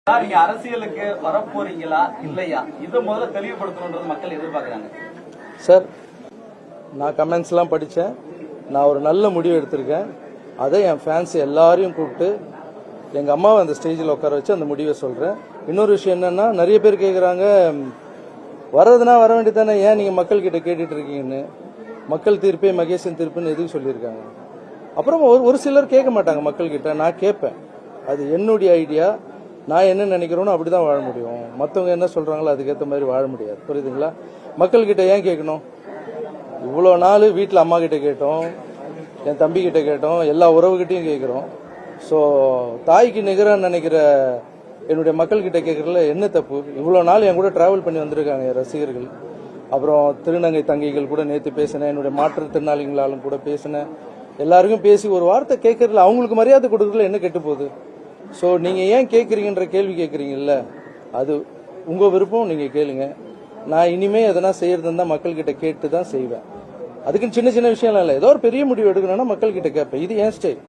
நீங்க அரசியலுக்கு வரப்போறீங்களா இல்லையா இதை முதல்ல தெளிவுபடுத்தணும்ன்றது மக்கள் எதிர்பார்க்கறாங்க. சார், நான் கமெண்ட்ஸ் எல்லாம் படிச்சேன். நான் ஒரு நல்ல முடிவு எடுத்திருக்கேன். அதை என் ஃபேன்ஸ் எல்லாரையும் கூப்பிட்டு எங்க அம்மாவை அந்த ஸ்டேஜில் உட்கார வச்சு அந்த முடிவை சொல்றேன். இன்னொரு விஷயம் என்னன்னா, நிறைய பேர் கேட்குறாங்க, வர்றதுனா வர வேண்டியதானே, ஏன் நீங்க மக்கள் கிட்ட கேட்டுட்டு இருக்கீங்கன்னு. மக்கள் தீர்ப்பே மகேசன் தீர்ப்புன்னு எதுவும் சொல்லியிருக்காங்க. அப்புறம் ஒரு சிலர் கேட்க மாட்டாங்க மக்கள் கிட்ட, நான் கேட்பேன். அது என்னுடைய ஐடியா. நான் என்ன நினைக்கிறோனோ அப்படிதான் வாழ முடியும். மற்றவங்க என்ன சொல்றாங்களோ அதுக்கேற்ற மாதிரி வாழ முடியாது. புரியுதுங்களா? மக்கள் கிட்ட ஏன் கேட்கணும்? இவ்வளோ நாள் வீட்டில் அம்மா கிட்ட கேட்டோம், என் தம்பி கிட்ட கேட்டோம், எல்லா உறவுகிட்டையும் கேட்குறோம். ஸோ தாய்க்கு நிகராக நினைக்கிற என்னுடைய மக்கள் கிட்ட கேட்கறதுல என்ன தப்பு? இவ்வளோ நாள் என் கூட டிராவல் பண்ணி வந்திருக்காங்க என் ரசிகர்கள். அப்புறம் திருநங்கை தங்கைகள் கூட நேற்று பேசினேன், என்னுடைய மாற்றுத்திறனாளிகளாலும் கூட பேசினேன். எல்லாருக்கும் பேசி ஒரு வார்த்தை கேட்கறதுல அவங்களுக்கு மரியாதை கொடுக்கறதுல என்ன கெட்டு போகுது? ஸோ நீங்க ஏன் கேட்குறீங்கன்ற கேள்வி கேட்குறீங்கல்ல, அது உங்க விருப்பம், நீங்க கேளுங்க. நான் இனிமே எதனா செய்யறது இருந்தா மக்கள் கிட்ட கேட்டு தான் செய்வேன். அதுக்குன்னு சின்ன சின்ன விஷயம்லாம் இல்லை. ஏதோ ஒரு பெரிய முடிவு எடுக்கணும்னா மக்கள் கிட்ட கேட்பேன். இது ஏன் ஸ்டைல்.